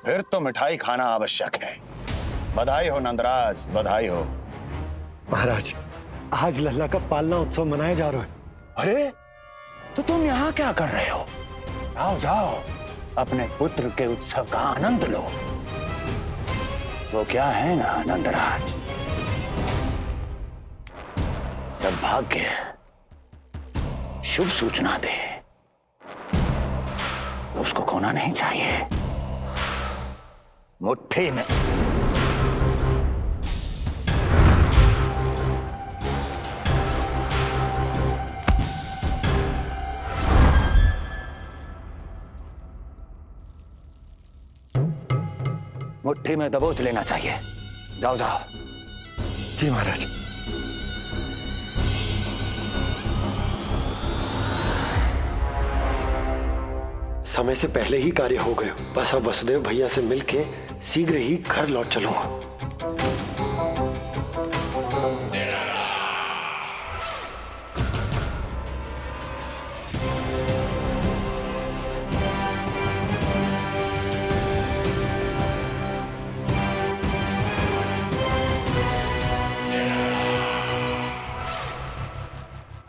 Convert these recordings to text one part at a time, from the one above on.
फिर तो मिठाई खाना आवश्यक है। बधाई हो नंदराज, बधाई हो। महाराज, आज लल्ला का पालना उत्सव मनाया जा रहा है। अरे तो तुम यहाँ क्या कर रहे हो? जाओ जाओ, अपने पुत्र के उत्सव का आनंद लो। वो क्या है ना नंदराज, जब भाग्य शुभ सूचना दे तो उसको खोना नहीं चाहिए। मुट्ठी में मुट्ठी में दबोच लेना चाहिए। जाओ जाओ। जी महाराज। समय से पहले ही कार्य हो गए। बस अब वसुदेव भैया से मिलके शीघ्र ही घर लौट चलूंगा।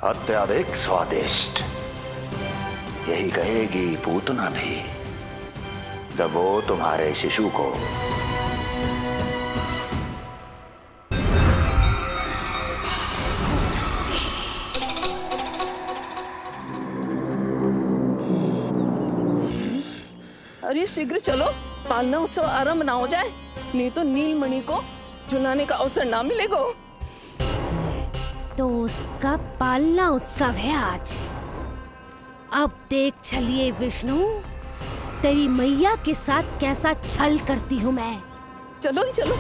अत्यधिक स्वादिष्ट, यही कहेगी पूतना भी जब वो तुम्हारे शिशु को अरे शीघ्र चलो, पालना उत्सव आरंभ ना हो जाए, नहीं तो नीलमणि को झुलाने का अवसर ना मिलेगा। तो उसका पालना उत्सव है आज। अब देख चलिए विष्णु, तेरी मैया के साथ कैसा छल करती हूँ मैं। चलो चलो।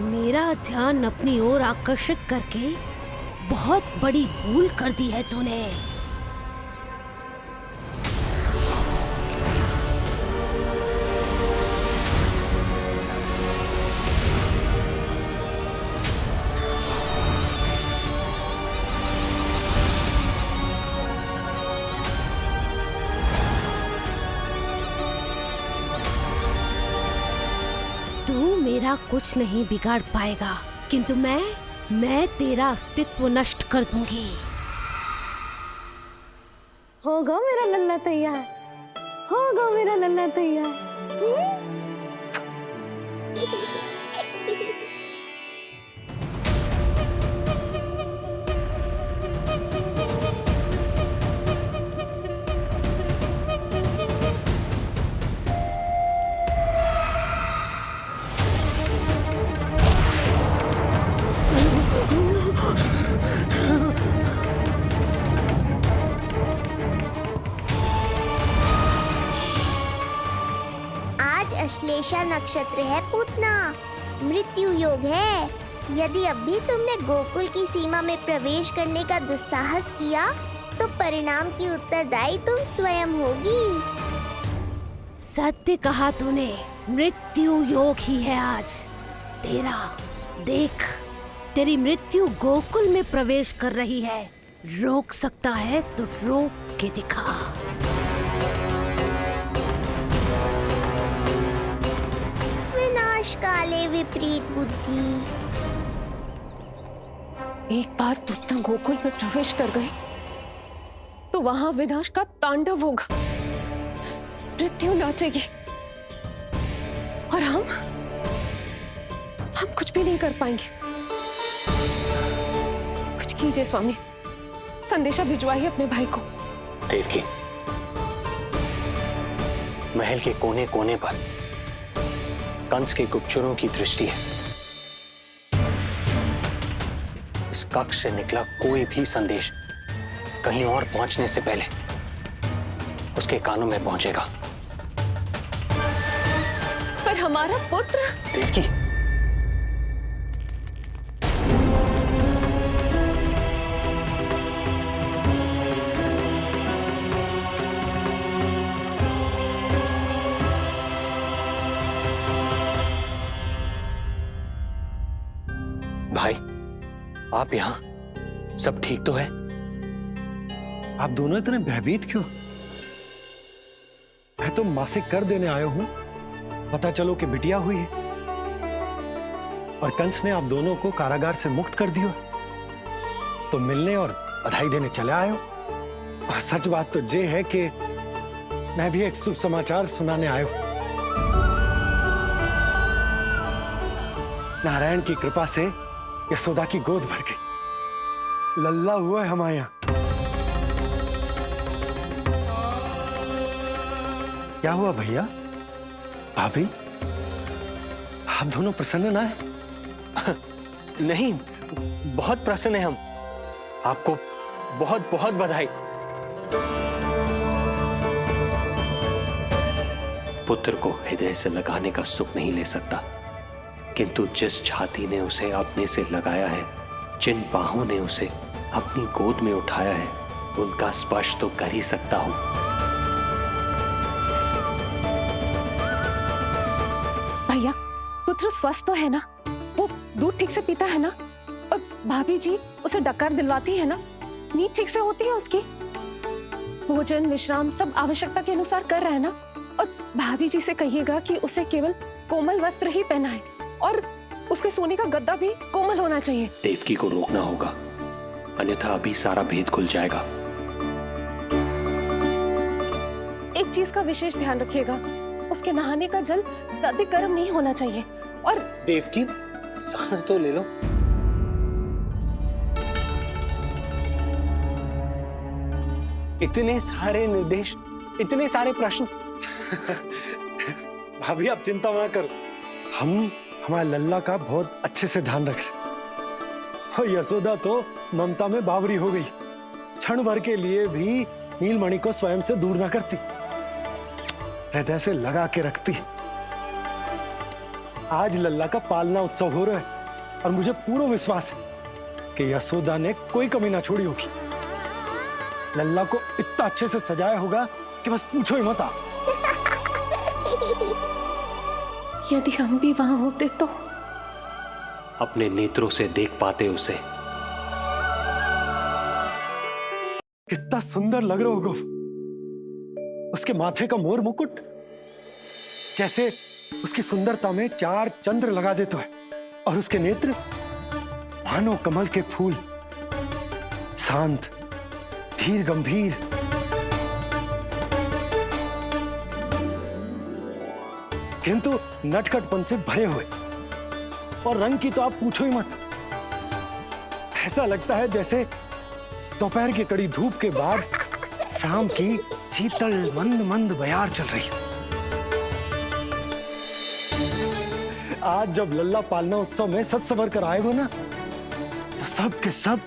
मेरा ध्यान अपनी ओर आकर्षित करके बहुत बड़ी भूल कर दी है तूने। तू मेरा कुछ नहीं बिगाड़ पाएगा, किंतु मैं तेरा अस्तित्व नष्ट कर दूंगी। होगा मेरा लल्ला तैयार, होगा मेरा लल्ला तैयार। अश्लेषा नक्षत्र है पूतना, मृत्यु योग है। यदि अभी तुमने गोकुल की सीमा में प्रवेश करने का दुस्साहस किया तो परिणाम की उत्तरदायी तुम स्वयं होगी। सत्य कहा तूने, मृत्यु योग ही है आज तेरा। देख, तेरी मृत्यु गोकुल में प्रवेश कर रही है। रोक सकता है तो रोक के दिखा। काले विपरीत बुद्धि। एक बार पूतना गोकुल में प्रवेश कर गए तो वहां विनाश का तांडव होगा, मृत्यु नाचेगी और हम कुछ भी नहीं कर पाएंगे। कुछ कीजिए स्वामी, संदेशा भिजवाइए अपने भाई को। देवकी, महल के कोने कोने पर कंस के गुप्तचरों की दृष्टि है। इस कक्ष से निकला कोई भी संदेश कहीं और पहुंचने से पहले उसके कानों में पहुंचेगा। पर हमारा पुत्र। देवकी, भाई, आप यहाँ सब ठीक तो है? आप दोनों इतने भयभीत क्यों? मैं तो मासिक कर देने आया हूं, पता चलो कि बिटिया हुई है और कंस ने आप दोनों को कारागार से मुक्त कर दिया, तो मिलने और बधाई देने चले आए हो। और सच बात तो ये है कि मैं भी एक शुभ समाचार सुनाने आया हूं। नारायण की कृपा से यशोदा की गोद भर गई, लल्ला हुआ है हमारे यहाँ। क्या हुआ भैया, भाभी, आप दोनों प्रसन्न ना है? नहीं, बहुत प्रसन्न है हम। आपको बहुत बहुत बधाई। पुत्र को हृदय से लगाने का सुख नहीं ले सकता, किंतु जिस छाती ने उसे अपने से लगाया है, जिन बाहों ने उसे अपनी गोद में उठाया है, उनका स्पर्श तो कर ही सकता हूं। भैया, पुत्र स्वस्थ तो है ना? वो दूध ठीक से पीता है ना? और भाभी जी उसे डकार दिलवाती है ना? नींद ठीक से होती है उसकी? भोजन विश्राम सब आवश्यकता के अनुसार कर रहा है ना? और भाभी जी से कहिएगा कि उसे केवल कोमल वस्त्र ही पहनाए और उसके सोने का गद्दा भी कोमल होना चाहिए। देवकी को रोकना होगा, अन्यथा अभी सारा भेद खुल जाएगा। एक चीज का विशेष ध्यान रखिएगा, उसके नहाने का जल ज्यादा गर्म नहीं होना चाहिए। और देवकी, सांस तो ले लो। इतने सारे निर्देश, इतने सारे प्रश्न। भाभी आप चिंता मत करो, हम हमारे लल्ला का बहुत अच्छे से ध्यान रख रहे। और यशोदा तो ममता में बावरी हो गई, क्षण भर के लिए भी नीलमणि को स्वयं से दूर ना करती, हृदय से लगा के रखती। आज लल्ला का पालना उत्सव हो रहा है और मुझे पूरा विश्वास है कि यशोदा ने कोई कमी ना छोड़ी होगी। लल्ला को इतना अच्छे से सजाया होगा कि बस पूछो ही मत आप। यदि हम भी वहां होते तो? अपने नेत्रों से देख पाते उसे। कितना सुंदर लग रहा होगा उसके माथे का मोर मुकुट, जैसे उसकी सुंदरता में 4 चंद्र लगा देते हैं, और उसके नेत्र मानो कमल के फूल, शांत, धीर गंभीर। किंतु नटखटपन से भरे हुए, और रंग की तो आप पूछो ही मत। ऐसा लगता है जैसे दोपहर की कड़ी धूप के बाद शाम की शीतल मंद मंद बयार चल रही है। आज जब लल्ला पालना उत्सव में सज संवर कर आए हो ना, तो सब के सब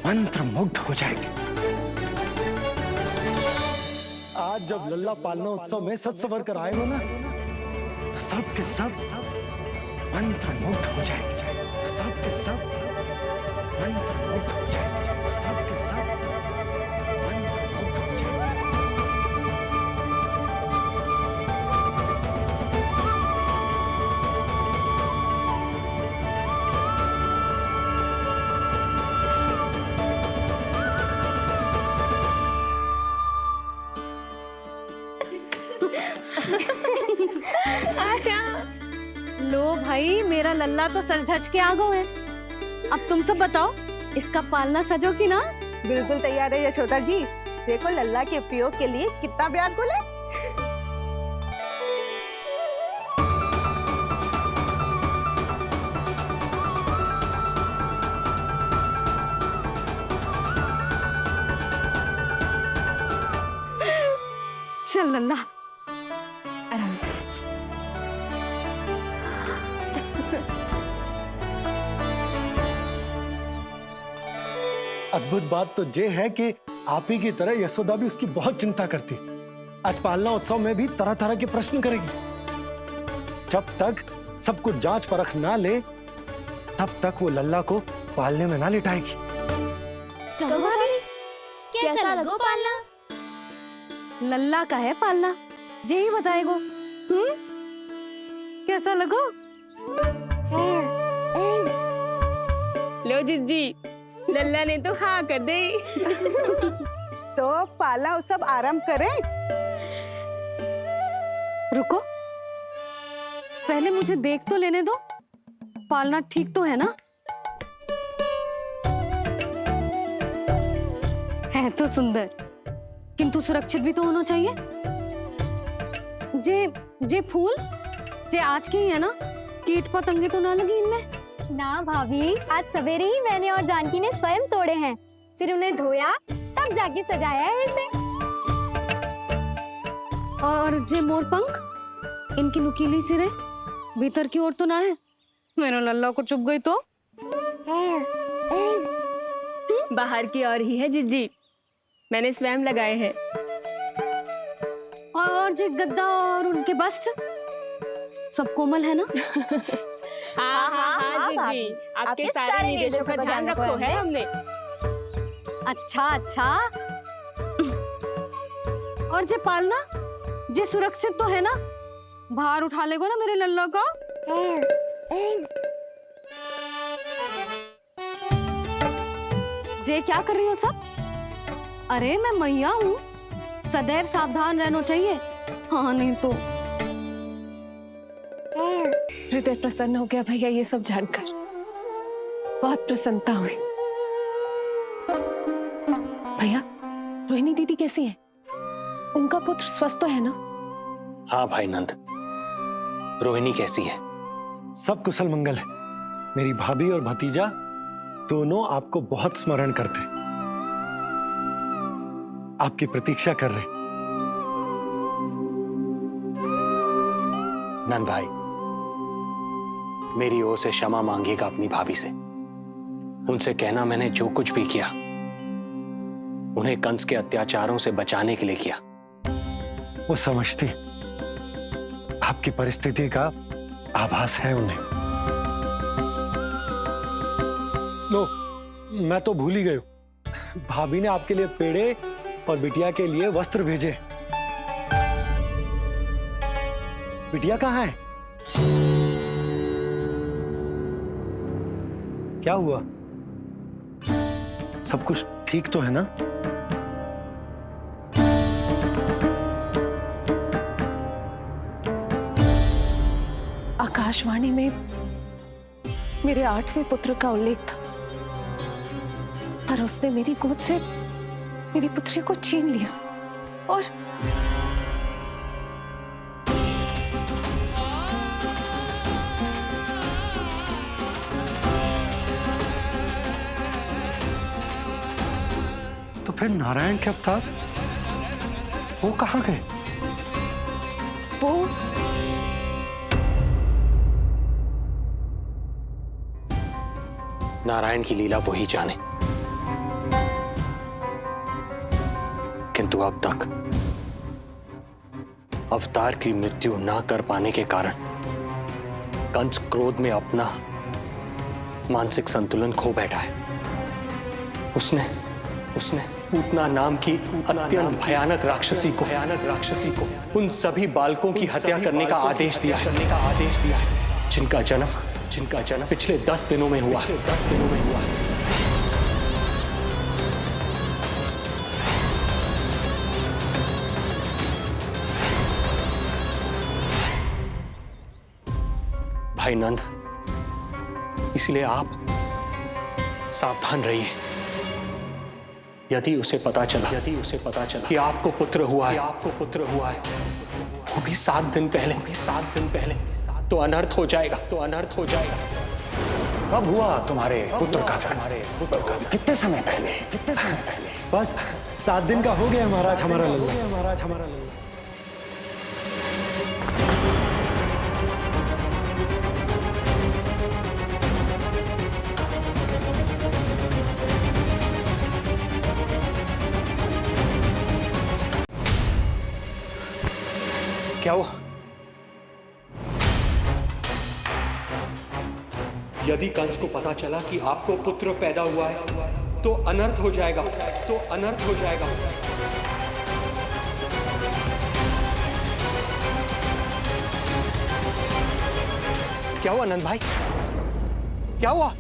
मंत्र मुग्ध हो जाएंगे। आज जब लल्ला पालना उत्सव में सज संवर कर आए हो ना, तो सब के सब मंत्र मुग्ध हो जाएंगे। तो सब के सब मंत्र मुग्ध हो जाएंगे। तो सब के सब मंत्र मुग्ध हो जाएंगे। लो भाई, मेरा लल्ला तो सज धज के आ गो है। अब तुम सब बताओ, इसका पालना सजो कि ना? बिल्कुल तैयार है यशोदा जी। देखो लल्ला के उपयोग के लिए कितना व्याकुल है। चल लल्ला, आराम से सज। अद्भुत बात तो ये है कि आप ही की तरह यशोदा भी उसकी बहुत चिंता करती। आज पालना उत्सव में भी तरह तरह के प्रश्न करेगी। जब तक सब कुछ जांच परख ना ले, तब तक वो लल्ला को पालने में ना लिटाएगी। तो भाभी, कैसा लगो पालना? लल्ला का है पालना, यही बताएगो। कैसा लगो? लो जिज्जी, लल्ला ने तो हाँ कर दे। तो पाला उत्सव आरंभ करें? रुको, पहले मुझे देख तो लेने दो, पालना ठीक तो है ना? है तो सुंदर, किंतु सुरक्षित भी तो होना चाहिए। जे फूल जे आज के ही है ना, कीट पतंगे तो ना लगी इनमें? ना भाभी, आज सवेरे ही मैंने और जानकी ने स्वयं तोड़े हैं, फिर उन्हें धोया, तब जाके सजाया है इसे। और जे मोर पंख, इनकी नुकीली सिरे भीतर की ओर तो ना है? मेरा लल्ला को चुभ गई तो? बाहर की ओर ही है जीजी, मैंने स्वयं लगाए हैं। और जे गद्दा और उनके वस्त्र सब कोमल है ना? हाँ जीजी, आपके सारे निर्देशों का ध्यान रखो है हमने। अच्छा। और जे पालना, जे सुरक्षित तो है ना? बाहर उठा लेगो ना मेरे लल्ला को? जे क्या कर रही हो सब? अरे मैं मैया हूँ, सदैव सावधान रहना चाहिए। हाँ नहीं तो। हृदय प्रसन्न हो गया भैया ये सब जानकर, बहुत प्रसन्नता हुई। भैया, रोहिणी दीदी कैसी है? उनका पुत्र स्वस्थ तो है ना? हाँ भाई नंद, रोहिणी कैसी है? सब कुशल मंगल है। मेरी भाभी और भतीजा दोनों आपको बहुत स्मरण करते हैं, आपकी प्रतीक्षा कर रहे। नंद भाई, मेरी ओर से क्षमा मांगिएगा अपनी भाभी से। उनसे कहना मैंने जो कुछ भी किया, उन्हें कंस के अत्याचारों से बचाने के लिए किया। वो समझती, आपकी परिस्थिति का आभास है उन्हें। लो, मैं तो भूल ही गई हूं। भाभी ने आपके लिए पेड़े और बिटिया के लिए वस्त्र भेजे। बिटिया कहाँ है? क्या हुआ? सब कुछ ठीक तो है ना? आकाशवाणी में मेरे 8वें पुत्र का उल्लेख था, पर उसने मेरी गोद से मेरी पुत्री को छीन लिया और तो फिर नारायण के अवतार वो कहाँ गए? वो नारायण की लीला वही जाने, किंतु अब तक अवतार की मृत्यु ना कर पाने के कारण कंस क्रोध में अपना मानसिक संतुलन खो बैठा है। उसने पूतना नाम की अत्यंत भयानक राक्षसी को उन सभी बालकों की हत्या करने का आदेश दिया है, जिनका जन्म पिछले 10 दिनों में हुआ। भाई नंद, इसलिए आप सावधान रहिए। यदि उसे पता चला कि आपको पुत्र हुआ है, वो भी 7 दिन पहले, तो अनर्थ हो जाएगा। कब हुआ तुम्हारे पुत्र का जन्म? कितने समय पहले? बस 7 दिन का हो गया महाराज हमारा लल्ला। क्या हुआ? यदि कंस को पता चला कि आपको पुत्र पैदा हुआ है, तो अनर्थ हो जाएगा। क्या हुआ नंद भाई? क्या हुआ?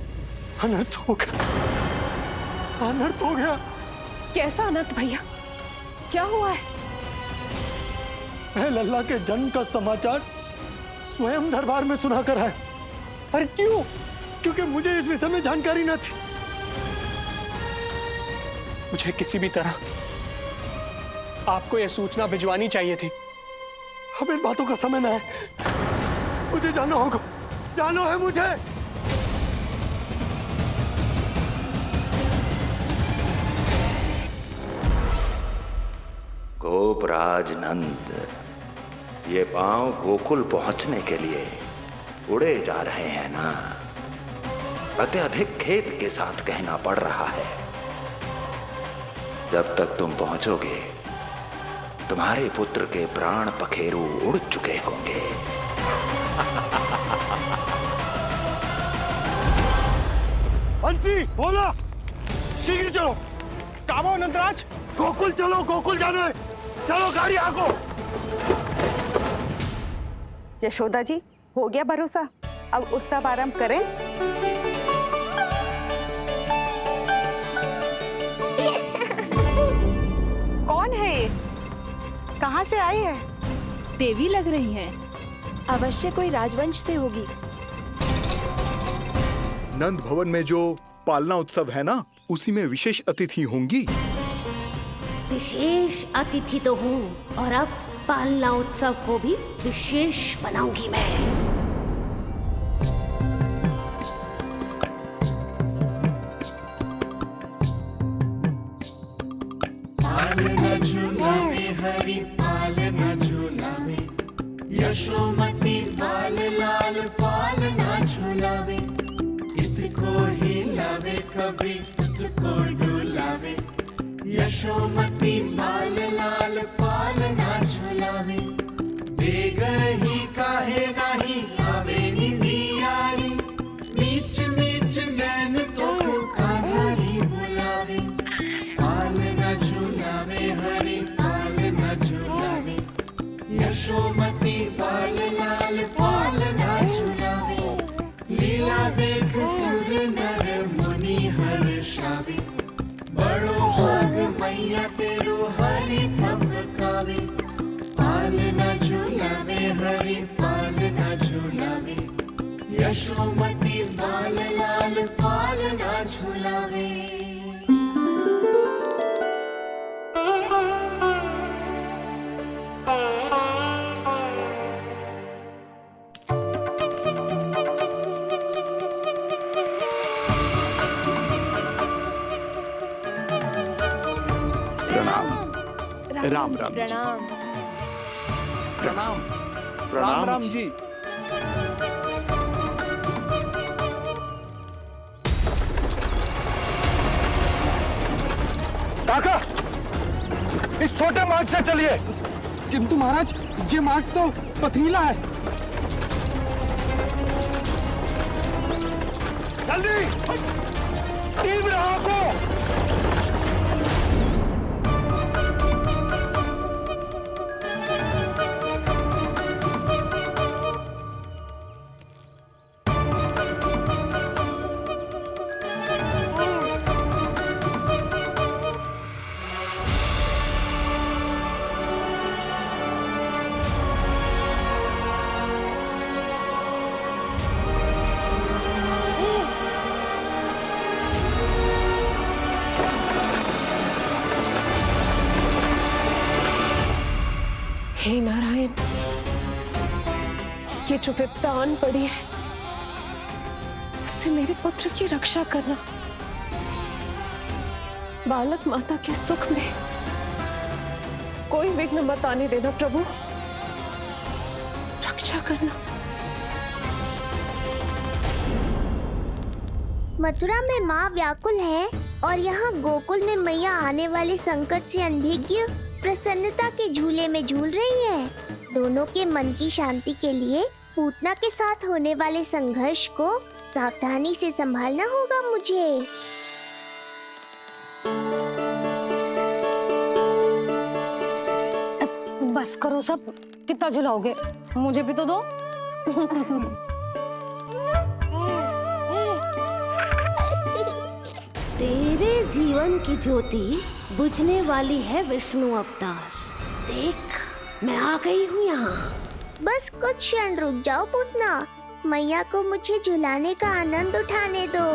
अनर्थ हो गया। कैसा अनर्थ भैया? क्या हुआ है? मैं लल्ला के जन्म का समाचार स्वयं दरबार में सुना कर आया। अरे क्यों? क्योंकि मुझे इस विषय में जानकारी न थी। मुझे किसी भी तरह आपको यह सूचना भिजवानी चाहिए थी। अब इन बातों का समय न है, मुझे जाना होगा, जाना है मुझे। गोपराज नंद, ये पांव गोकुल पहुंचने के लिए उड़े जा रहे हैं ना? अत्यधिक खेद के साथ कहना पड़ रहा है। जब तक तुम पहुंचोगे तुम्हारे पुत्र के प्राण पखेरु उड़ चुके होंगे। बंसी, बोला, शीघ्र चलो। काबो नंदराज, गोकुल चलो, गोकुल जाना है। चलो गाड़ी आगो। यशोदा जी, हो गया भरोसा, अब उत्सव आरंभ करें। कौन है ये? कहाँ से आई है? देवी लग रही हैं। अवश्य कोई राजवंश से होगी। नंद भवन में जो पालना उत्सव है ना, उसी में विशेष अतिथि होंगी। विशेष अतिथि तो हूँ, और अब पालना उत्सव को भी विशेष बनाऊंगी मैं। पालना झूलावे हरि पालना झूलावे, यशोमती बाल लाल पालना झूलावे। इत को हिलावे कभी तुत को डुलावे, यशोमती बाल लाल पालना झूलावे। देग ही काहे नाही आवे निंदियारी, नीच नीच नैन तो कान्हारी बुलावे। पालना झूलावे हरि पालना झूलावे, यशोमती बाल लाल पालना झूलावे। लीला देख सुर नर मुनि हर्षावे, बड़ो भाग मैया तेरो हरि थपकावे। पालना झूलावे हरि पालना झूलावे, यशोमती बाल लाल पालना झूलावे। राम राम जी। प्रणाम। प्रणाम प्रणाम राम जी। काका, इस छोटे मार्ग से चलिए। किंतु महाराज, ये मार्ग तो पथरीला है। जल्दी, तीव्र आंखों। हे नारायण, ये जो विपदा आन पड़ी है, उससे मेरे पुत्र की रक्षा करना। बालक माता के सुख में कोई विघ्न मत आने देना प्रभु, रक्षा करना। मथुरा में माँ व्याकुल है और यहाँ गोकुल में मैया आने वाले संकट से अनभिज्ञ प्रसन्नता के झूले में झूल रही है। दोनों के मन की शांति के लिए पूतना के साथ होने वाले संघर्ष को सावधानी से संभालना होगा मुझे। बस करो सब, कितना झुलाओगे? मुझे भी तो दो। तेरे जीवन की ज्योति बुझने वाली है विष्णु अवतार। देख, मैं आ गई हूँ यहाँ। बस कुछ क्षण रुक जाओ पूतना, मैया को मुझे झुलाने का आनंद उठाने दो।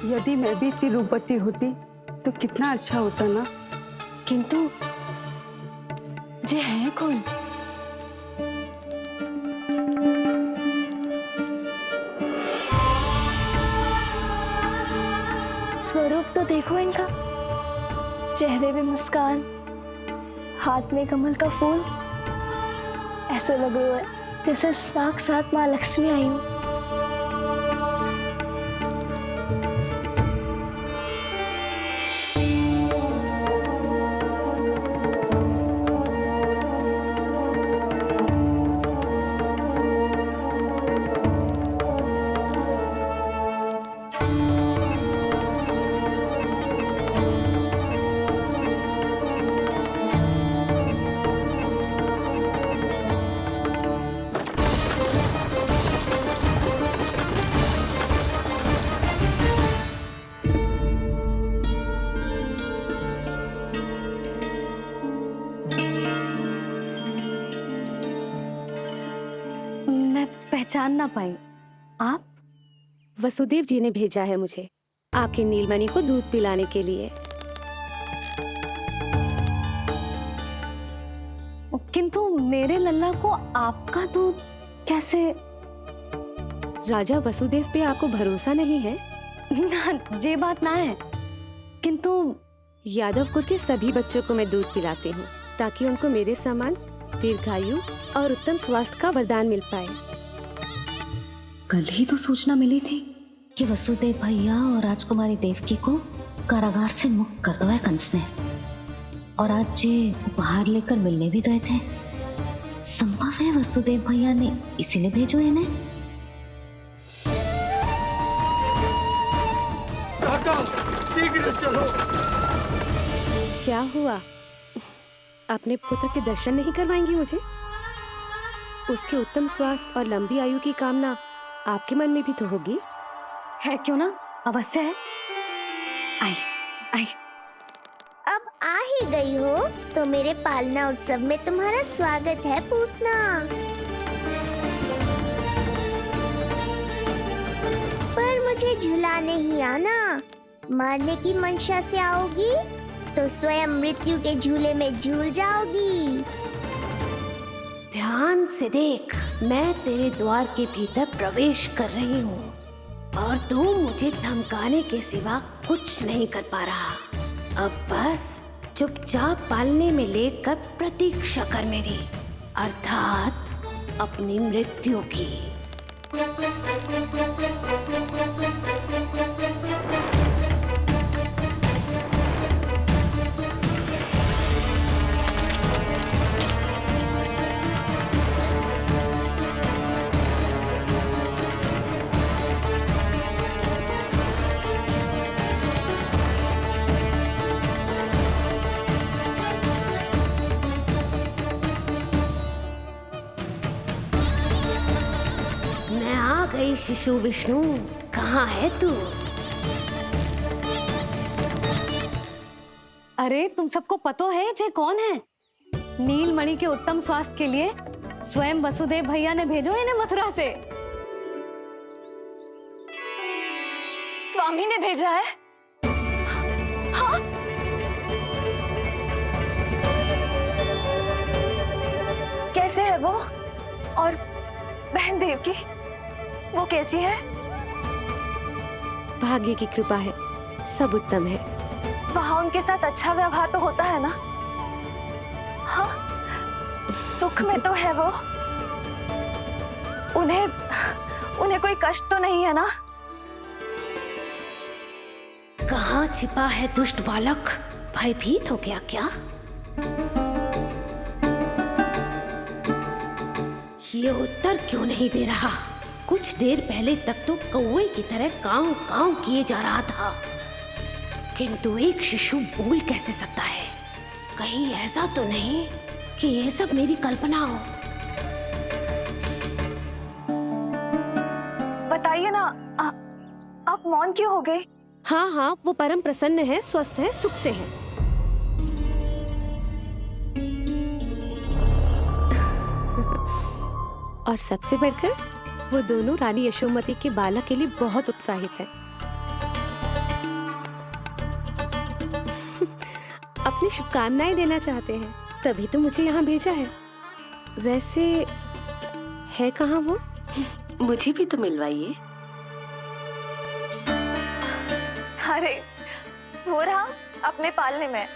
यदि मैं भी इतनी रूपवती होती तो कितना अच्छा होता ना। किंतु ये है कौन? स्वरूप तो देखो इनका, चेहरे पे मुस्कान, हाथ में कमल का फूल। ऐसा लग रहा है जैसे साक्षात माँ लक्ष्मी आई हूँ। पहचान ना पाई। आप? वसुदेव जी ने भेजा है मुझे आपके नीलमणि को दूध पिलाने के लिए। किंतु मेरे लल्ला को आपका दूध कैसे? राजा वसुदेव पे आपको भरोसा नहीं है? ना, ये बात ना है। किंतु यादव कुल के सभी बच्चों को मैं दूध पिलाती हूँ ताकि उनको मेरे समान दीर्घायु और उत्तम स्वास्थ्य का वरदान मिल पाए। कल ही तो सूचना मिली थी कि वसुदेव भैया और राजकुमारी देवकी को कारागार से मुक्त कर दो है कंस ने, और आज ये उपहार लेकर मिलने भी गए थे। संभव है वसुदेव भैया ने इसीलिए भेजो इन्हें। शीघ्र चलो। क्या हुआ? अपने पुत्र के दर्शन नहीं करवाएंगी मुझे? उसके उत्तम स्वास्थ्य और लंबी आयु की कामना आपके मन में भी तो होगी। है क्यों ना, अवश्य है। आई आई। अब आ ही गई हो तो मेरे पालना उत्सव में तुम्हारा स्वागत है पूतना। पर मुझे झुलाने ही आना, मारने की मंशा से आओगी तो स्वयं मृत्यु के झूले में झूल जाओगी। ध्यान से देख, मैं तेरे द्वार के भीतर प्रवेश कर रही हूँ और तू मुझे धमकाने के सिवा कुछ नहीं कर पा रहा। अब बस चुपचाप पालने में लेटकर प्रतीक्षा कर मेरी, अर्थात अपनी मृत्यु की। शिशु विष्णु, कहाँ है तू? अरे तुम सबको पतो है जे कौन है? नीलमणि के उत्तम स्वास्थ्य के लिए स्वयं वसुदेव भैया ने भेजो इन्हें मथुरा से। स्वामी ने भेजा है? हाँ? वो? और बहन देवकी, वो कैसी है? भाग्य की कृपा है, सब उत्तम है। वहाँ उनके साथ अच्छा व्यवहार तो होता है ना? हाँ, सुख में तो है वो। उन्हें कोई कष्ट तो नहीं है ना? कहाँ छिपा है दुष्ट बालक? भयभीत हो गया क्या? ये उत्तर क्यों नहीं दे रहा? कुछ देर पहले तक तो कौवे की तरह कांव कांव किए जा रहा था, किंतु एक शिशु बोल कैसे सकता है? कहीं ऐसा तो नहीं कि ये सब मेरी कल्पना हो? बताइए ना, आप मौन क्यों हो गए? हाँ हाँ, वो परम प्रसन्न है, स्वस्थ है, सुख से है। और सबसे बढ़कर वो दोनों रानी यशोमती के बालक के लिए बहुत उत्साहित है। अपनी शुभकामनाएं देना चाहते हैं, तभी तो मुझे यहाँ भेजा है। वैसे है कहाँ वो? मुझे भी तो मिलवाइए। अरे वो रहा अपने पालने में।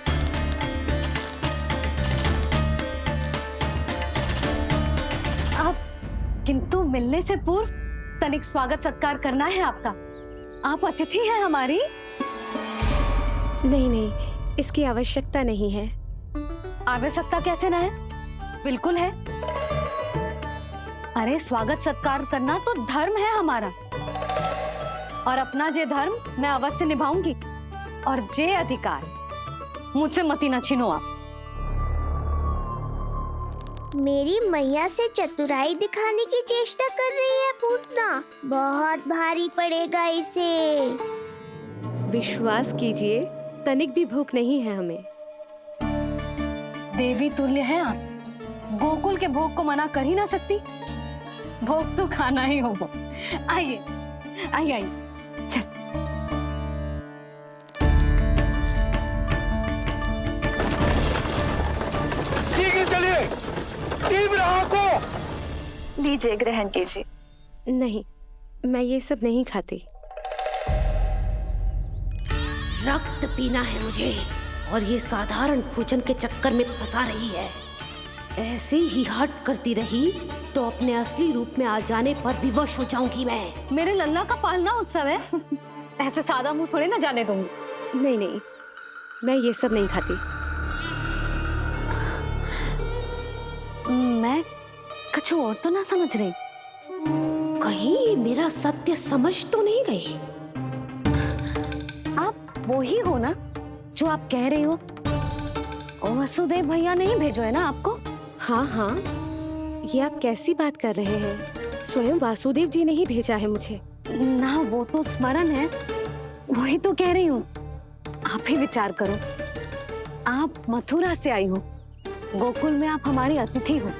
किंतु मिलने से पूर्व तनिक स्वागत सत्कार करना है आपका। आप अतिथि हैं हमारी। नहीं नहीं, इसकी आवश्यकता नहीं है। आवश्यकता कैसे ना है? बिल्कुल है। अरे स्वागत सत्कार करना तो धर्म है हमारा, और अपना जे धर्म मैं अवश्य निभाऊंगी, और जे अधिकार मुझसे मती न छीनो आप। मेरी मैया से चतुराई दिखाने की चेष्टा कर रही है पूतना। बहुत भारी पड़ेगा इसे। विश्वास कीजिए, तनिक भी भूख नहीं है हमें। देवी तुल्य हैं आप, गोकुल के भोग को मना कर ही ना सकती। भोग तो खाना ही होगा। आइए आइए आइए, चल। शीघ्र चलिए, तीव्र आंखों। लीजिए, ग्रहण कीजिए। नहीं, मैं ये सब नहीं खाती। रक्त पीना है मुझे, और ये साधारण भोजन के चक्कर में फंसा रही है। ऐसे ही हट करती रही तो अपने असली रूप में आ जाने पर विवश हो जाऊंगी मैं। मेरे लल्ला का पालना उत्सव है, ऐसे सादा मुंह थोड़े ना जाने दूंगी। नहीं नहीं, मैं ये सब नहीं खाती। मैं कुछ और तो ना समझ रही। कहीं ये मेरा सत्य समझ तो नहीं गई? आप वो ही हो ना जो आप कह रही हो? ओ वसुदेव भैया ने ही भेजो है ना आपको? हाँ हाँ, ये आप कैसी बात कर रहे हैं? स्वयं वासुदेव जी ने ही भेजा है मुझे। ना, वो तो स्मरण है, वही तो कह रही हूँ। आप ही विचार करो, आप मथुरा से आई हो, गोकुल में आप हमारी अतिथि हो,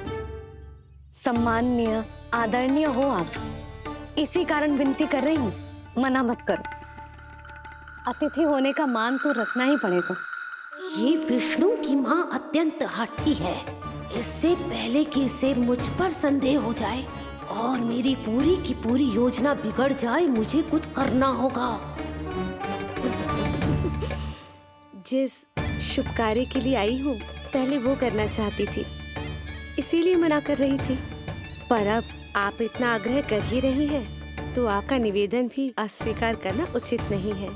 सम्माननीय आदरणीय हो आप। इसी कारण विनती कर रही हूँ, मना मत करो। अतिथि होने का मान तो रखना ही पड़ेगा। ये विष्णु की माँ अत्यंत हठी है। इससे पहले कि इसे मुझ पर संदेह हो जाए और मेरी पूरी की पूरी योजना बिगड़ जाए, मुझे कुछ करना होगा। जिस शुभ कार्य के लिए आई हूँ, पहले वो करना चाहती थी, इसीलिए मना कर रही थी। पर अब आप इतना आग्रह कर ही रही हैं, तो आपका निवेदन भी अस्वीकार करना उचित नहीं है।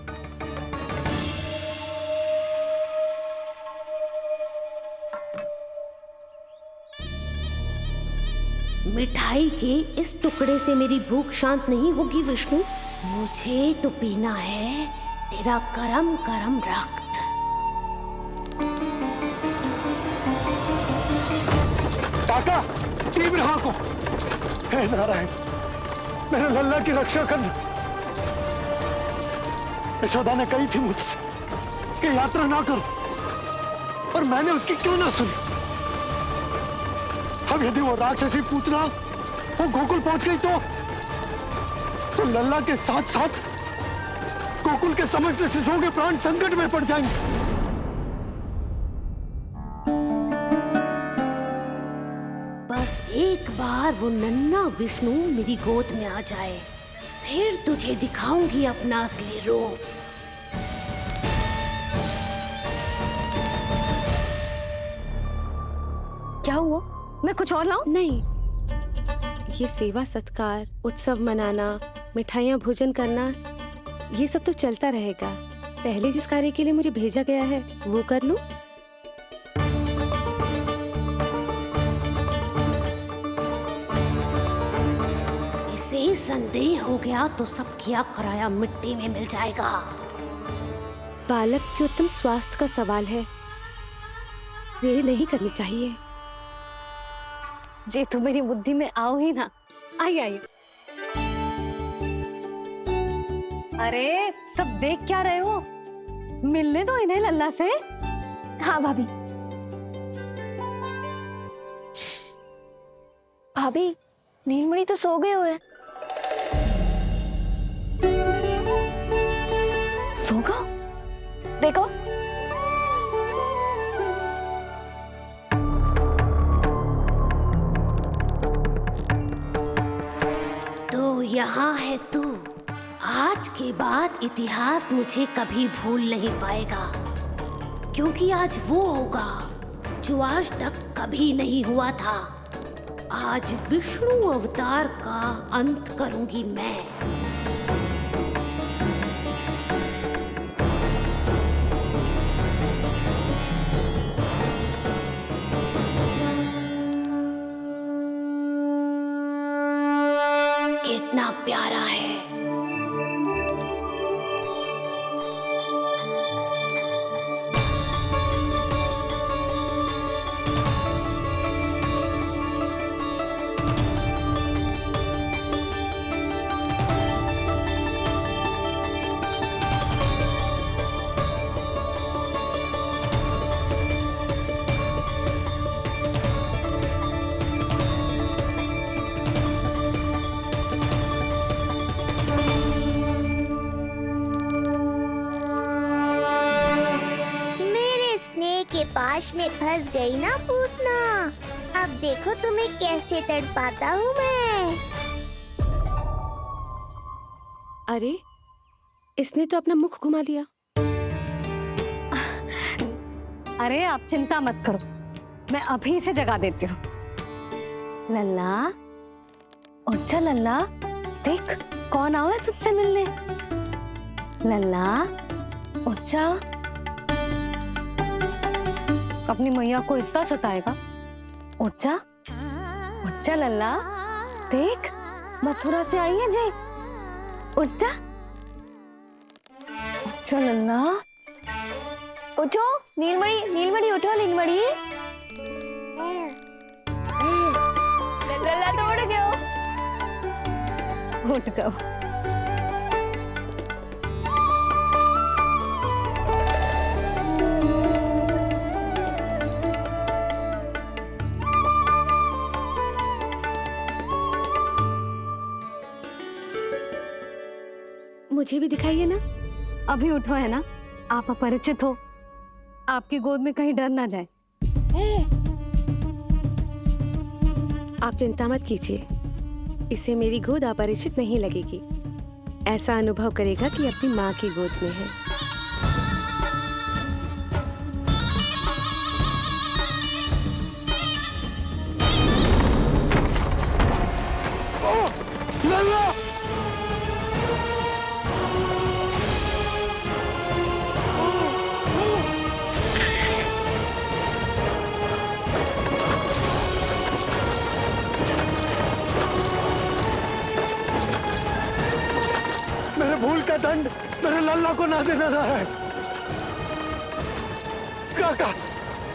मिठाई के इस टुकड़े से मेरी भूख शांत नहीं होगी विष्णु। मुझे तो पीना है तेरा गरम गरम रक्त। काका, तीव्र आंखों। हे नारायण, मेरे लल्ला की रक्षा करना। यशोदा ने कही थी मुझसे कि यात्रा ना करो, और मैंने उसकी क्यों ना सुनी। अब यदि वो राक्षसी पूतना वो गोकुल पहुंच गई तो लल्ला के साथ साथ गोकुल के समस्त शिशुओं के प्राण संकट में पड़ जाएंगे। बस बस एक बार वो नन्हा विष्णु मेरी गोद में आ जाए, फिर तुझे दिखाऊंगी अपना असली रूप। क्या हुआ? मैं कुछ और लाऊं? नहीं, ये सेवा सत्कार, उत्सव मनाना, मिठाइयाँ भोजन करना, ये सब तो चलता रहेगा। पहले जिस कार्य के लिए मुझे भेजा गया है वो कर लूं। इसे संदेह हो गया तो सब किया कराया मिट्टी में मिल जाएगा। बालक के उत्तम स्वास्थ्य का सवाल है, देरी नहीं करनी चाहिए। जे तो मेरी बुद्धि में आओ ही ना। आइए आइए। अरे सब देख क्या रहे हो? मिलने दो इन्हें लल्ला से। हाँ भाभी। भाभी, नीलमणि तो सो गए हुए। सो गया? देखो। तो यहाँ है तू। आज के बाद इतिहास मुझे कभी भूल नहीं पाएगा, क्योंकि आज वो होगा जो आज तक कभी नहीं हुआ था। आज विष्णु अवतार का अंत करूंगी मैं। कितना प्यारा है। के पास में फंस गई ना पूतना। अब देखो तुम्हें कैसे तड़पाता हूँ मैं। अरे, इसने तो अपना मुख घुमा लिया। अरे आप चिंता मत करो, मैं अभी इसे जगा देती हूँ। लल्ला, उठ जा लल्ला, देख कौन आया है तुझसे मिलने। लल्ला, उठ जा। अपनी मैया को इतना सताएगा? उठ जा लल्ला, देख मथुरा से आई है जय। उठ जा लल्ला। उठो नीलमणि, नीलमणि उठो नीलमणि। लल्ला तो उठ गयो। उठ गयो। मुझे भी दिखाइए ना। अभी उठो है ना, आप अपरिचित हो, आपकी गोद में कहीं डर ना जाए। आप चिंता मत कीजिए, इसे मेरी गोद अपरिचित नहीं लगेगी। ऐसा अनुभव करेगा कि अपनी माँ की गोद में है। भूल का दंड मेरे लल्ला को ना देना है। काका,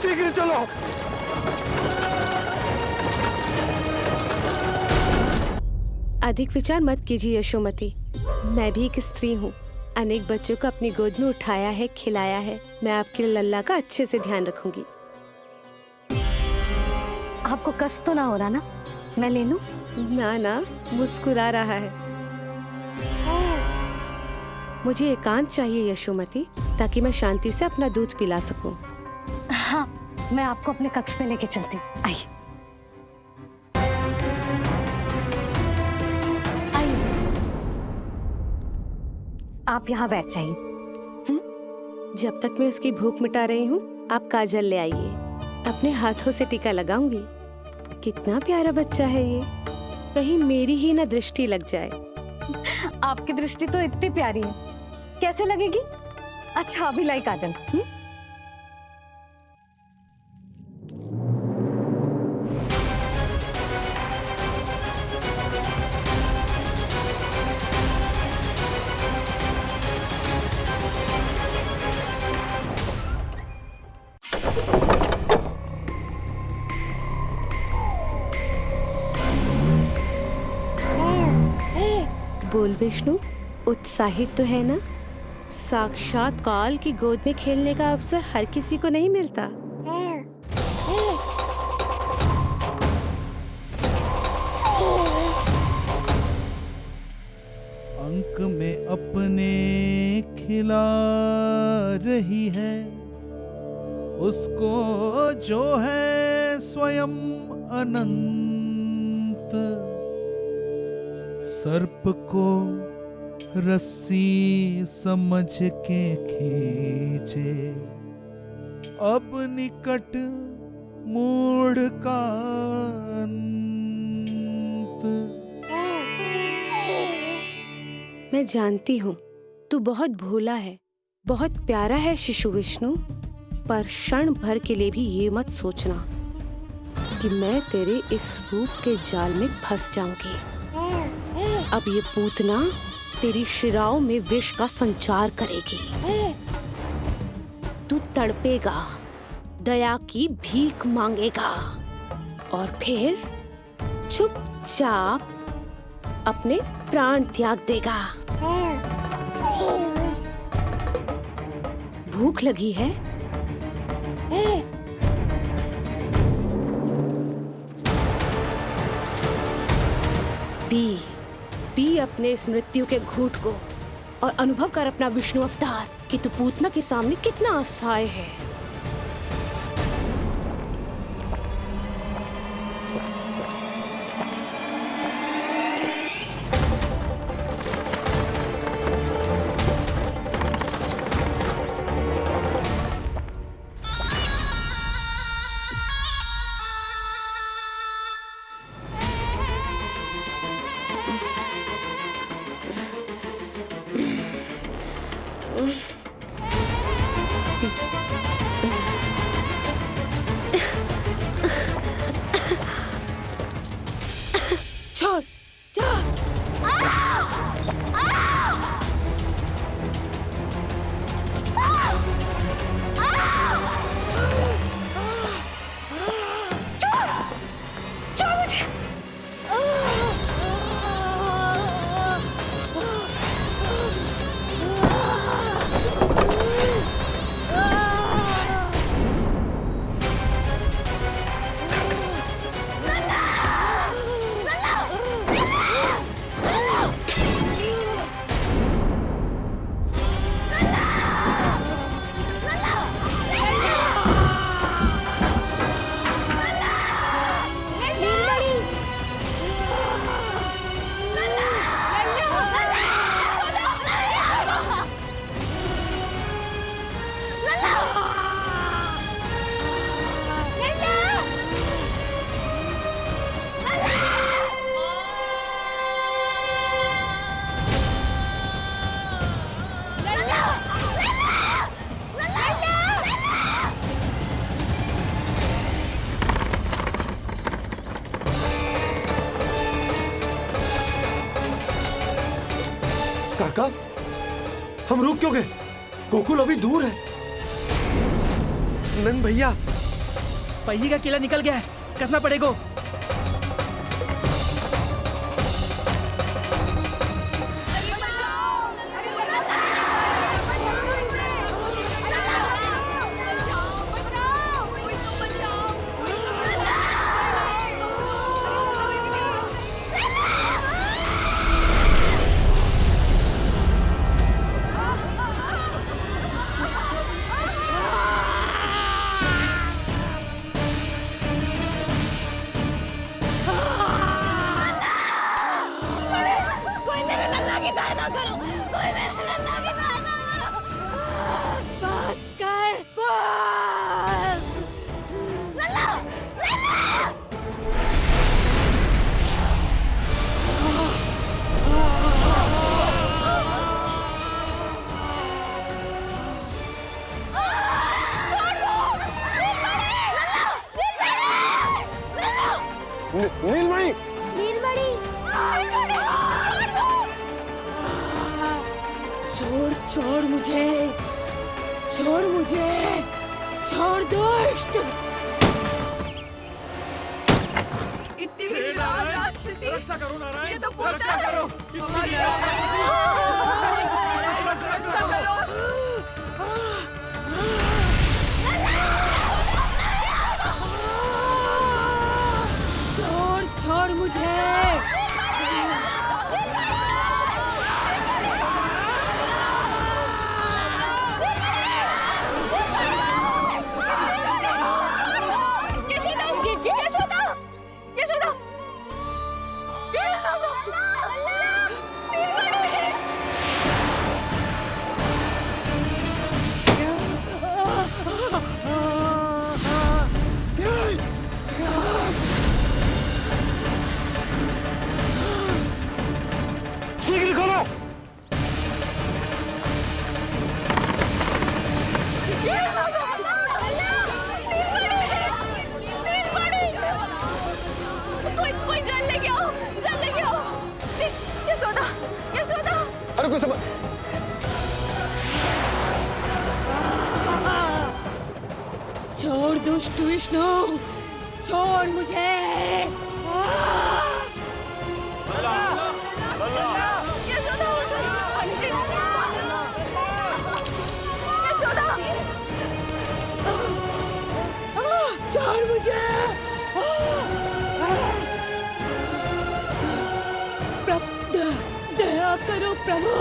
शीघ्र चलो। अधिक विचार मत कीजिए यशोमती, मैं भी एक स्त्री हूँ। अनेक बच्चों को अपनी गोद में उठाया है, खिलाया है। मैं आपके लल्ला का अच्छे से ध्यान रखूंगी। आपको कष्ट तो ना हो रहा ना? मैं ले लूं? ना ना, मुस्कुरा रहा है। मुझे एकांत चाहिए यशोमती, ताकि मैं शांति से अपना दूध पिला सकूं। हाँ, मैं आपको अपने कक्ष में लेके चलती हूँ। आइए। आप यहाँ बैठ जाइए। जब तक मैं उसकी भूख मिटा रही हूँ, आप काजल ले आइए। अपने हाथों से टीका लगाऊंगी। कितना प्यारा बच्चा है ये, कहीं मेरी ही ना दृष्टि लग जाए। आपकी दृष्टि तो इतनी प्यारी है, कैसे लगेगी? अच्छा अभी लाई काजल। बोल विष्णु, उत्साहित तो है ना? साक्षात काल की गोद में खेलने का अवसर हर किसी को नहीं मिलता। अंक में अपने खिला रही है, उसको जो है स्वयं अनंत। सर्प को रस्सी समझ के खींचे, अब निकट मूढ़ का अंत। मैं जानती हूँ तू बहुत भोला है, बहुत प्यारा है शिशु विष्णु, पर क्षण भर के लिए भी ये मत सोचना कि मैं तेरे इस रूप के जाल में फंस जाऊंगी। अब ये पूतना तेरी शिराओं में विष का संचार करेगी। तू तड़पेगा, दया की भीख मांगेगा और फिर चुपचाप अपने प्राण त्याग देगा। भूख लगी है? पी अपने इस मृत्यु के घूंट को और अनुभव कर अपना विष्णु अवतार कि तू पूतना के सामने कितना असहाय है। काका, हम रुक क्यों गए? गोकुल अभी दूर है। नंद भैया, पहिए का किला निकल गया है, कसना पड़ेगा। नीलमणि, नीलमणि, छोड़ छोड़ मुझे, छोड़ मुझे, छोड़ दुष्ट। इतनी बड़ी राक्षसी, ये तो पूतना है। हमारी रक्षा करो। छोड़ छोड़ मुझे। शीघ्र खोलो। कोई जल लेके आओ, जल लेके आओ। यशोदा, यशोदा। अरे कोई समझ। छोड़ दुष्ट विष्णु, छोड़ मुझे। छोड़ मुझे। दया करो प्रभु,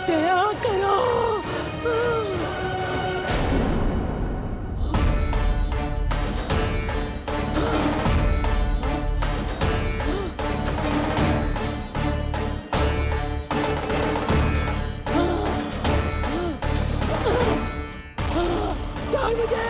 दया करो। छोड़ मुझे।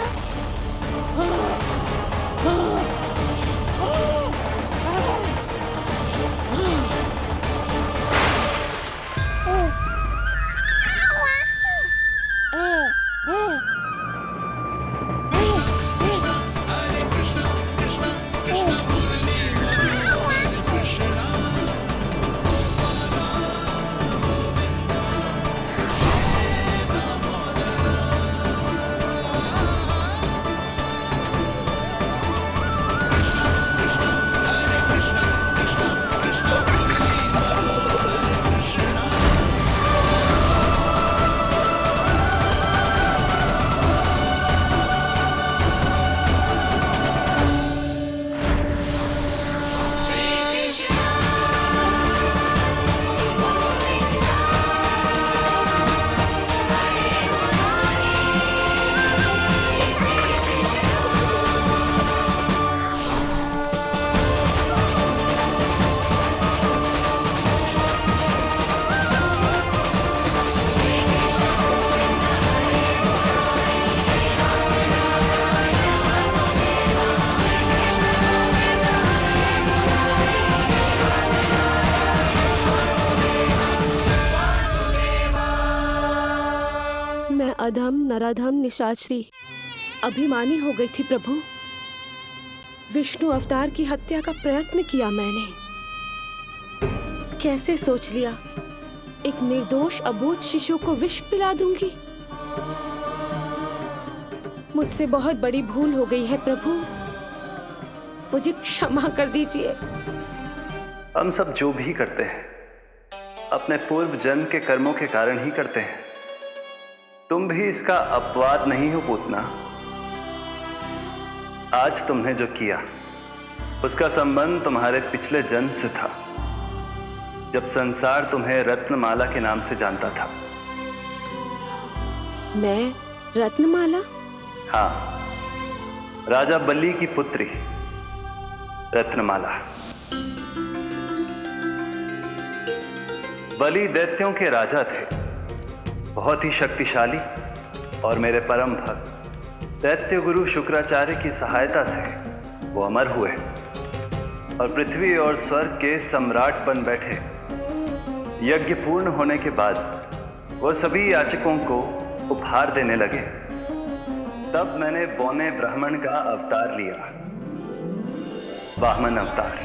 अधम नराधम निशाचरी अभिमानी हो गई थी प्रभु। विष्णु अवतार की हत्या का प्रयत्न किया मैंने। कैसे सोच लिया एक निर्दोष अबोध शिशु को विष पिला दूंगी। मुझसे बहुत बड़ी भूल हो गई है प्रभु, मुझे क्षमा कर दीजिए। हम सब जो भी करते हैं अपने पूर्व जन्म के कर्मों के कारण ही करते हैं। तुम भी इसका अपवाद नहीं हो पूतना। आज तुमने जो किया उसका संबंध तुम्हारे पिछले जन्म से था, जब संसार तुम्हें रत्नमाला के नाम से जानता था। मैं रत्नमाला? हाँ, राजा बलि की पुत्री रत्नमाला। बलि दैत्यों के राजा थे, बहुत ही शक्तिशाली, और मेरे परम भक्त दैत्य गुरु शुक्राचार्य की सहायता से वो अमर हुए और पृथ्वी और स्वर्ग के सम्राट बन बैठे। यज्ञ पूर्ण होने के बाद वो सभी याचकों को उपहार देने लगे। तब मैंने बौने ब्राह्मण का अवतार लिया वामन अवतार।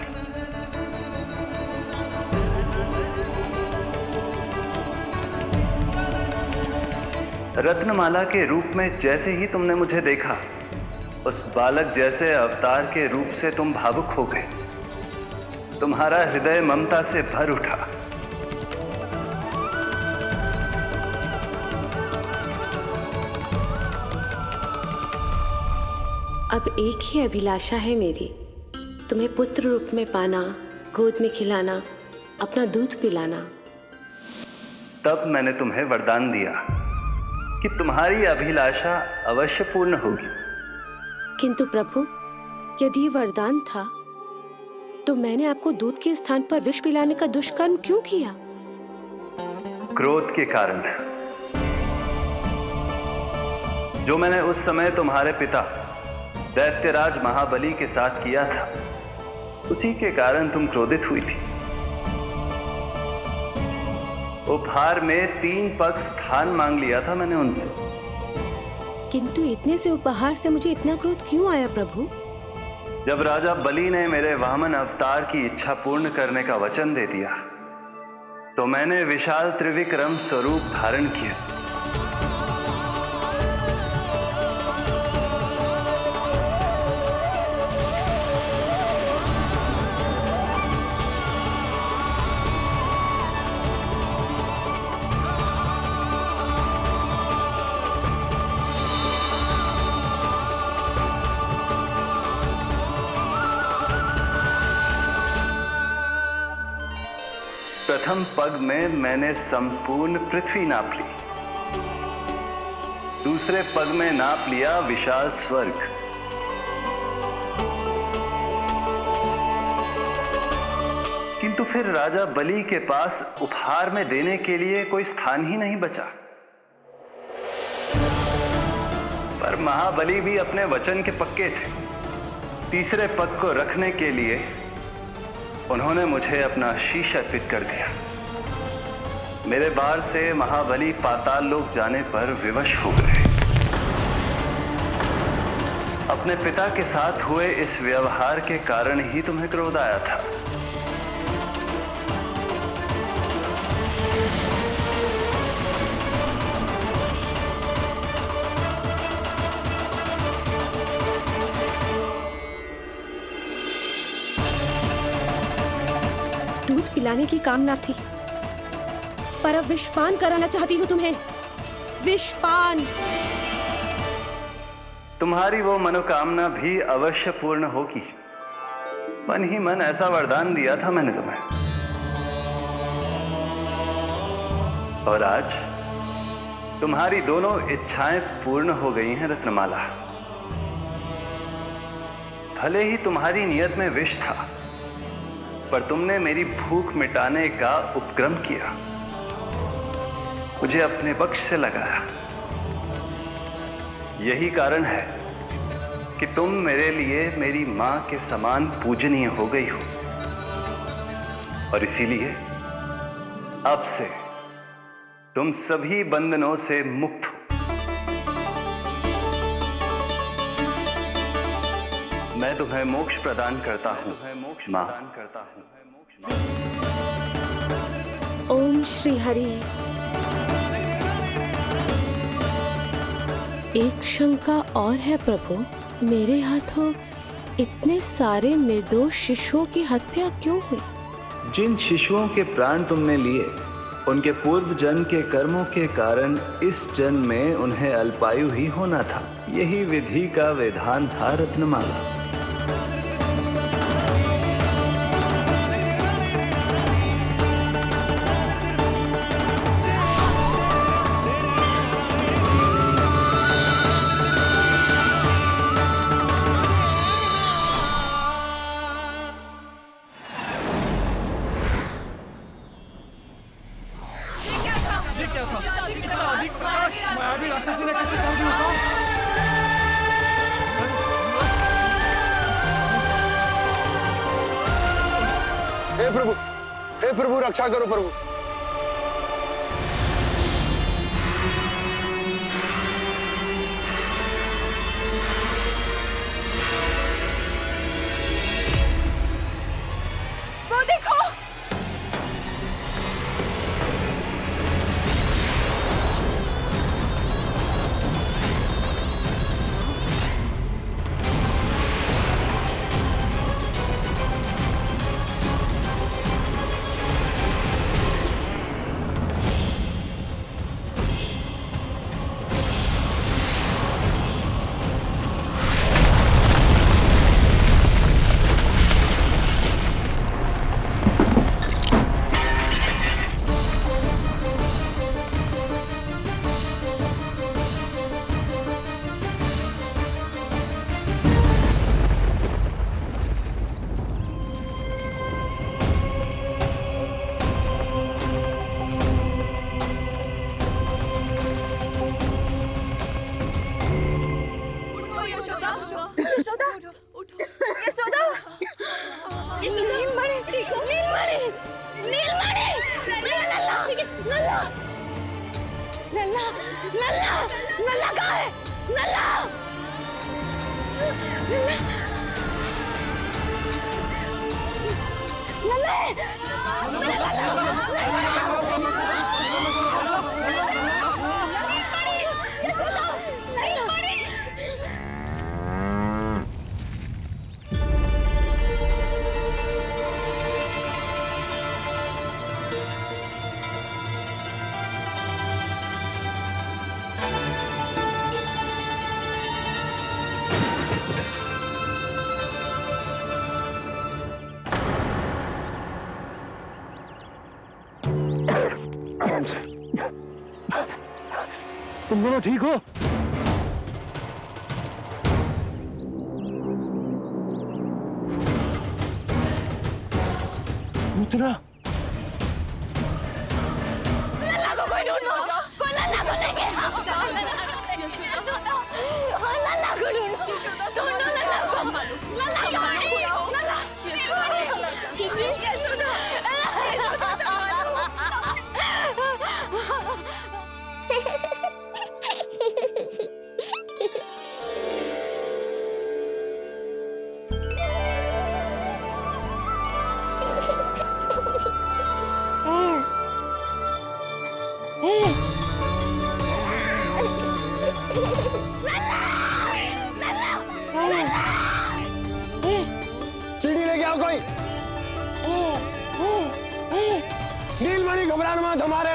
रत्नमाला के रूप में जैसे ही तुमने मुझे देखा, उस बालक जैसे अवतार के रूप से तुम भावुक हो गए। तुम्हारा हृदय ममता से भर उठा। अब एक ही अभिलाषा है मेरी, तुम्हें पुत्र रूप में पाना, गोद में खिलाना, अपना दूध पिलाना। तब मैंने तुम्हें वरदान दिया कि तुम्हारी अभिलाषा अवश्य पूर्ण होगी। किंतु प्रभु, यदि ये वरदान था तो मैंने आपको दूध के स्थान पर विष पिलाने का दुष्कर्म क्यों किया? क्रोध के कारण, जो मैंने उस समय तुम्हारे पिता दैत्यराज महाबली के साथ किया था, उसी के कारण तुम क्रोधित हुई थी। उपहार में 3 पग स्थान मांग लिया था मैंने उनसे। किंतु इतने से उपहार से मुझे इतना क्रोध क्यों आया प्रभु? जब राजा बलि ने मेरे वामन अवतार की इच्छा पूर्ण करने का वचन दे दिया, तो मैंने विशाल त्रिविक्रम स्वरूप धारण किया। प्रथम पग में मैंने संपूर्ण पृथ्वी नाप ली। दूसरे पग में नाप लिया विशाल स्वर्ग। किंतु फिर राजा बलि के पास उपहार में देने के लिए कोई स्थान ही नहीं बचा। पर महाबली भी अपने वचन के पक्के थे। तीसरे पग को रखने के लिए उन्होंने मुझे अपना शीश अर्पित कर दिया। मेरे बार से महाबली पाताल लोक जाने पर विवश हो गए। अपने पिता के साथ हुए इस व्यवहार के कारण ही तुम्हें क्रोध आया था। दूध पिलाने की कामना थी, पर अब विषपान कराना चाहती हूँ तुम्हें। विषपान। तुम्हारी वो मनोकामना भी अवश्य पूर्ण होगी। मन ही मन ऐसा वरदान दिया था मैंने तुम्हें। और आज तुम्हारी दोनों इच्छाएं पूर्ण हो गई हैं रत्नमाला। भले ही तुम्हारी नियत में विष था, पर तुमने मेरी भूख मिटाने का उपक्रम किया, मुझे अपने पक्ष से लगाया। यही कारण है कि तुम मेरे लिए मेरी मां के समान पूजनीय हो गई हो। और इसीलिए अब से तुम सभी बंधनों से मुक्त हो। मैं तुम्हें मोक्ष प्रदान करता हूं मां। ओम श्री हरि। एक शंका और है प्रभु, मेरे हाथों इतने सारे निर्दोष शिशुओं की हत्या क्यों हुई? जिन शिशुओं के प्राण तुमने लिए, उनके पूर्व जन्म के कर्मों के कारण इस जन्म में उन्हें अल्पायु ही होना था। यही विधि का विधान था रत्नमाला। हे प्रभु रक्षा करो प्रभु। यशोदा, यशोदा, नीलमणि, नीलमणि, नीलमणि, लल्ला, लल्ला, लल्ला, लल्ला, लल्ला कहाँ है? लल्ला, तुम दोनों ठीक हो? पूतना लल्ला को कोई ढूंढो, कोई लल्ला को लेके आओ। यशोदा, लल्ला को ढूंढो, ढूंढो लल्ला को, लल्ला को ढूंढो, लल्ला, यशोदा, सीढ़ी लेके आओ कोई। नीलमणि घबराना मत, हमारे।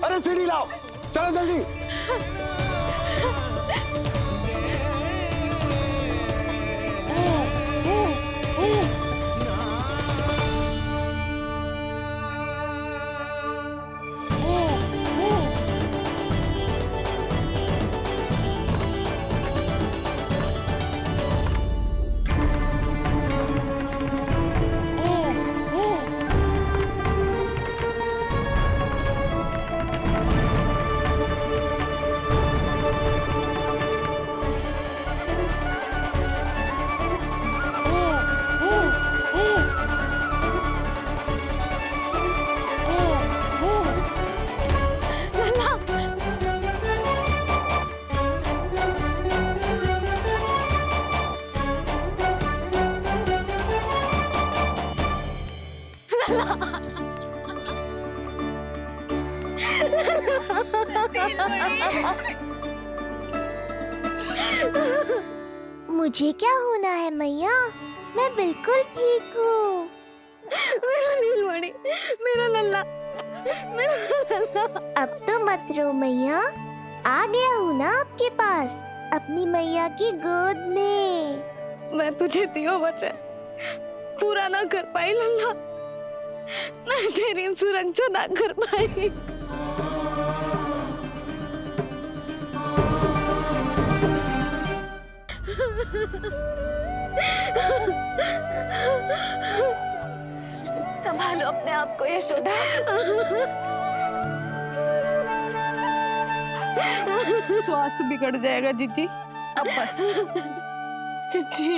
अरे सीढ़ी लाओ, चलो जल्दी। मुझे क्या होना है मैया? मैं बिल्कुल ठीक हूँ। मेरा नीलमणि, मेरा लल्ला, मेरा लल्ला। अब तो मत रो मैया, आ गया हूँ ना आपके पास, अपनी मैया की गोद में। मैं तुझे दियो वचन पूरा ना कर पाई लल्ला, मैं तेरी सुरक्षा ना कर पाई। संभालो अपने आप को यशोदा। स्वास्थ्य बिगड़ जाएगा जीजी, अब बस। चिच्ची,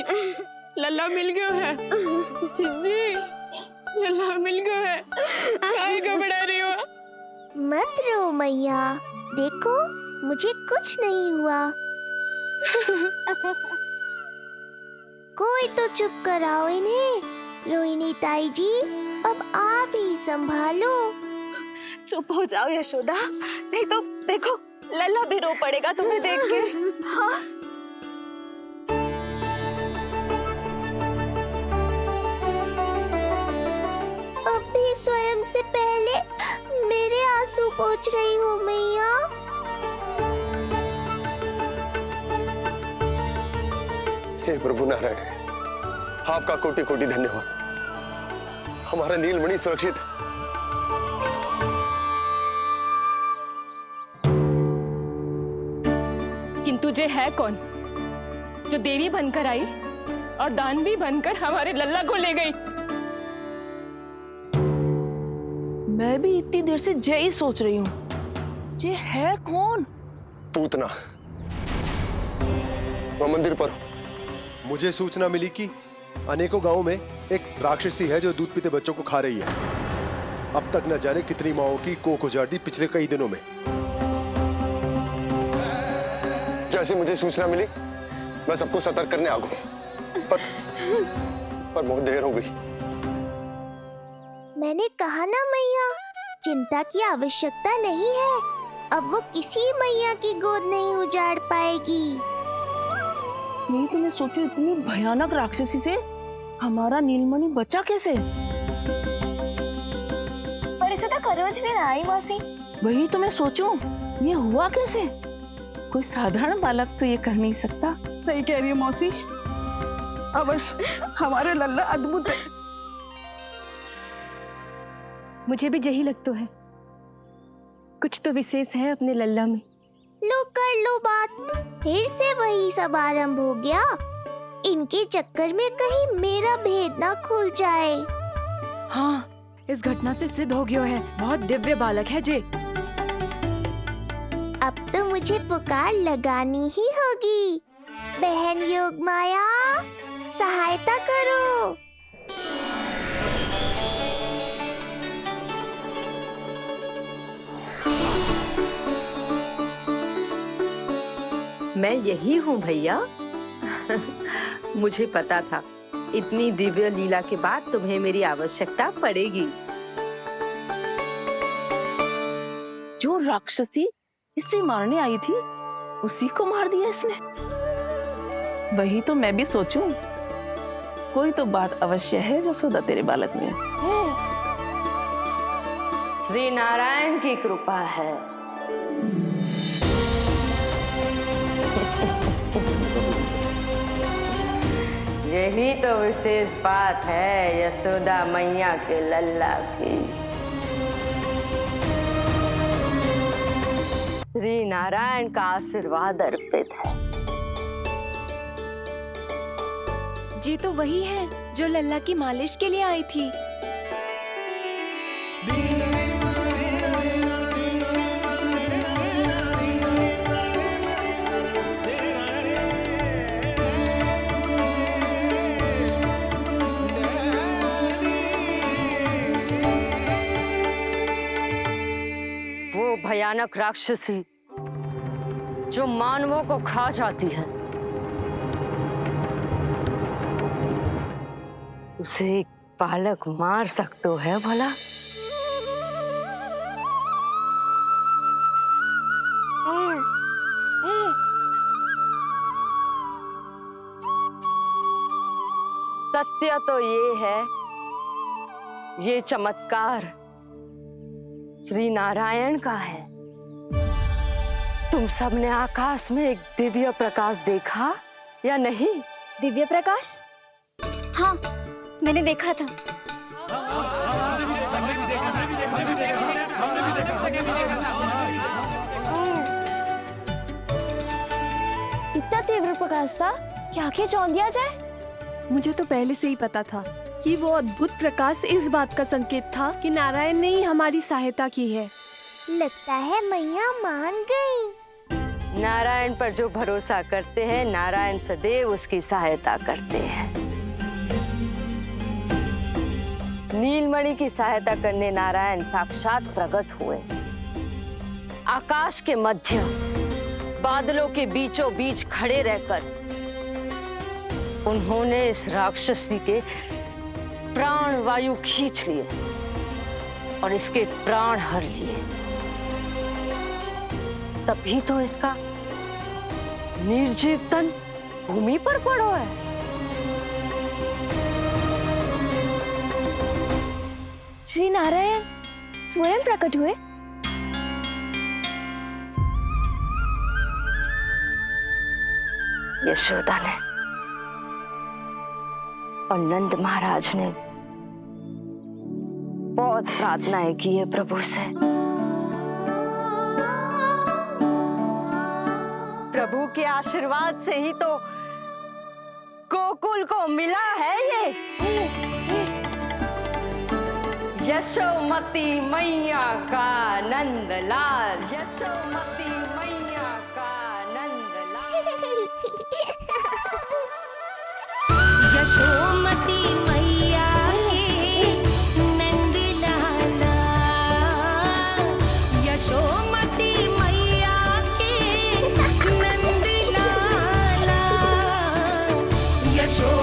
लल्ला मिल गया है। चिच्ची, लल्ला मिल गया है। काहे घबरा रही हो? मत रो मैया, देखो मुझे कुछ नहीं हुआ। कोई तो चुप कराओ इन्हें। रोहिणी ताई जी, अब आप ही संभालो। चुप हो जाओ यशोदा, नहीं तो देखो लल्ला भी रो पड़ेगा तुम्हें देख के। हाँ? अब भी स्वयं से पहले मेरे आंसू पोंछ रही हो मैया। हे प्रभु नारायण, आपका कोटि कोटि धन्यवाद। हमारा नीलमणि सुरक्षित है। किंतु जे है कौन जो देवी बनकर आई और दानवी बनकर हमारे लल्ला को ले गई? मैं भी इतनी देर से जय ही सोच रही हूँ, जे है कौन? पूतना। वह मंदिर पर मुझे सूचना मिली कि अनेकों गांवों में एक राक्षसी है जो दूध पीते बच्चों को खा रही है। अब तक न जाने कितनी माओं की कोख उजाड़ दी पिछले कई दिनों में। जैसे मुझे सूचना मिली मैं सबको सतर्क करने आ गया, पर बहुत देर हो गई। मैंने कहा ना मैया, चिंता की आवश्यकता नहीं है। अब वो किसी मैया की गोद नहीं उजाड़ पाएगी। नहीं तो मैं सोचू इतनी भयानक राक्षसी से हमारा नीलमणि बचा कैसे? पर इसे तो खरोच भी ना आई मौसी। वही तो मैं सोचूं, ये हुआ कैसे? कोई साधारण बालक तो ये कर नहीं सकता। सही कह रही है मौसी, अवश्य हमारे लल्ला अद्भुत है। मुझे भी यही लगता है, कुछ तो विशेष है अपने लल्ला में। लो कर लो बात, फिर से वही सब आरंभ हो गया। इनके चक्कर में कहीं मेरा भेद ना खुल जाए। हाँ, इस घटना से सिद्ध हो गया है, बहुत दिव्य बालक है जे। अब तो मुझे पुकार लगानी ही होगी। बहन योगमाया, सहायता करो। मैं यही हूँ भैया। मुझे पता था इतनी दिव्य लीला के बाद तुम्हें मेरी आवश्यकता पड़ेगी। जो राक्षसी इसे मारने आई थी उसी को मार दिया इसने। वही तो मैं भी सोचूं, कोई तो बात अवश्य है जसोदा तेरे बालक में। श्री नारायण की कृपा है। यही तो विशेष बात है यशोदा मैया के लल्ला की। श्री नारायण का आशीर्वाद अर्पित है। जी तो वही है जो लल्ला की मालिश के लिए आई थी। वो भयानक राक्षसी जो मानवों को खा जाती है, उसे एक बालक मार सकते है भला? सत्य तो ये है, ये चमत्कार श्री नारायण का है। तुम सबने आकाश में एक दिव्य प्रकाश देखा या नहीं? दिव्य प्रकाश? हाँ, मैंने देखा था। इतना तीव्र प्रकाश था कि आंखें चौंधिया जाए। मुझे तो पहले से ही पता था कि वो अद्भुत प्रकाश इस बात का संकेत था कि नारायण ने ही हमारी सहायता की है। लगता है मैया मान गई। नारायण पर जो भरोसा करते हैं, नारायण सदैव उसकी सहायता करते हैं। नीलमणि की सहायता करने नारायण साक्षात प्रकट हुए। आकाश के मध्य बादलों के बीचों बीच खड़े रहकर उन्होंने इस राक्षसी के प्राण वायु खींच लिए और इसके प्राण हर लिए। तभी तो इसका निर्जीव तन भूमि पर पड़ो है। श्री नारायण स्वयं प्रकट हुए। यशोदा ने और नंद महाराज ने बहुत प्रार्थनाएं की है प्रभु से। प्रभु के आशीर्वाद से ही तो गोकुल को मिला है ये। यशोमती मैया का नंदलाल, यशोमती मैया का नंदलाल। शोर